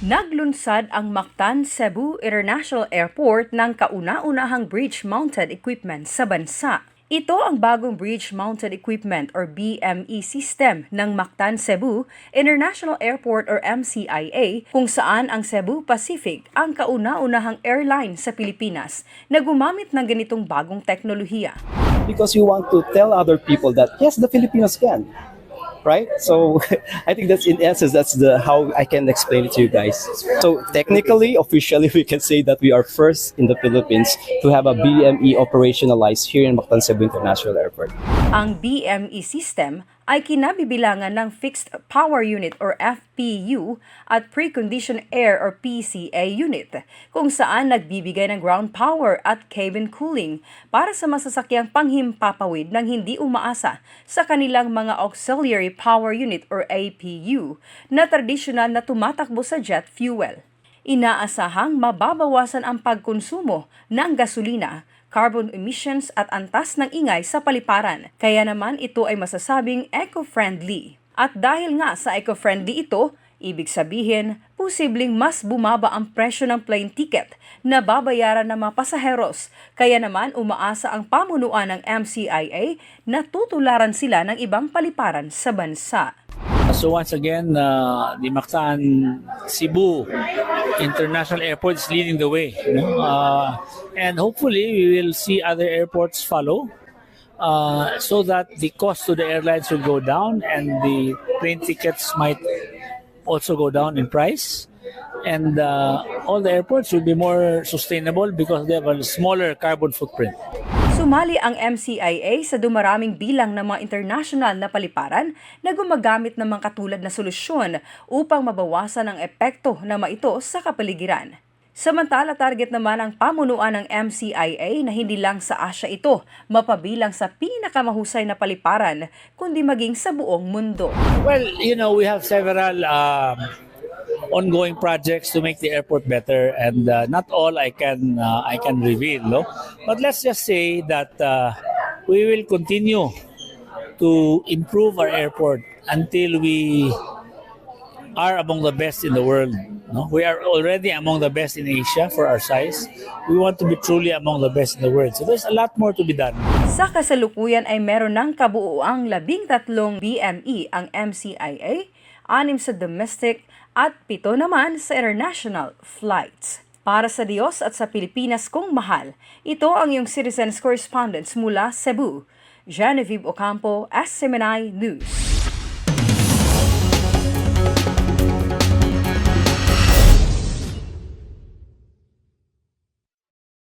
Naglunsad ang Mactan Cebu International Airport ng Kauna-Unahang bridge-mounted equipment sa bansa. Ito ang bagong bridge-mounted equipment or BME system ng Mactan Cebu International Airport or Mcia, kung saan ang Cebu Pacific ang kauna-unahang airline sa Pilipinas na gumamit ng ganitong bagong teknolohiya. Because you want to tell other people that yes, the Filipinos can. Right? So I think that's in essence, that's how I can explain it to you guys. So technically, officially, we can say that we are first in the Philippines to have a BME operationalized here in Mactan Cebu International Airport. Ang BME system ay kinabibilangan ng Fixed Power Unit or FPU at Preconditioned Air or PCA unit, kung saan nagbibigay ng ground power at cabin cooling para sa masasakyang panghimpapawid ng hindi umaasa sa kanilang mga Auxiliary Power Unit or APU na tradisyonal na tumatakbo sa jet fuel. Inaasahang mababawasan ang pagkonsumo ng gasolina, carbon emissions at antas ng ingay sa paliparan. Kaya naman ito ay masasabing eco-friendly. At dahil nga sa eco-friendly ito, ibig sabihin, posibleng mas bumaba ang presyo ng plane ticket na babayaran ng mga pasaheros. Kaya naman umaasa ang pamunuan ng Mcia na tutularan sila ng ibang paliparan sa bansa. So once again, the Mactan Cebu International Airport is leading the way. And hopefully we will see other airports follow so that the cost to the airlines will go down and the plane tickets might also go down in price. And all the airports will be more sustainable because they have a smaller carbon footprint. Sumali ang Mcia sa dumaraming bilang ng mga international na paliparan na gumagamit ng mga katulad na solusyon upang mabawasan ang epekto na ito sa kapaligiran. Samantala, target naman ang pamunuan ng Mcia na hindi lang sa Asia ito mapabilang sa pinakamahusay na paliparan, kundi maging sa buong mundo. Well, we have several ongoing projects to make the airport better, and not all I can reveal, no? But let's just say that we will continue to improve our airport until we are among the best in the world. No? We are already among the best in Asia for our size. We want to be truly among the best in the world. So there's a lot more to be done. Sa kasalukuyan ay meron ng kabuuang 13 BME ang Mcia, 6 sa domestic at 7 naman sa international flights. Para sa Diyos at sa Pilipinas kong mahal, ito ang iyong Citizens Correspondence mula Cebu, Genevieve Ocampo, SMNI News.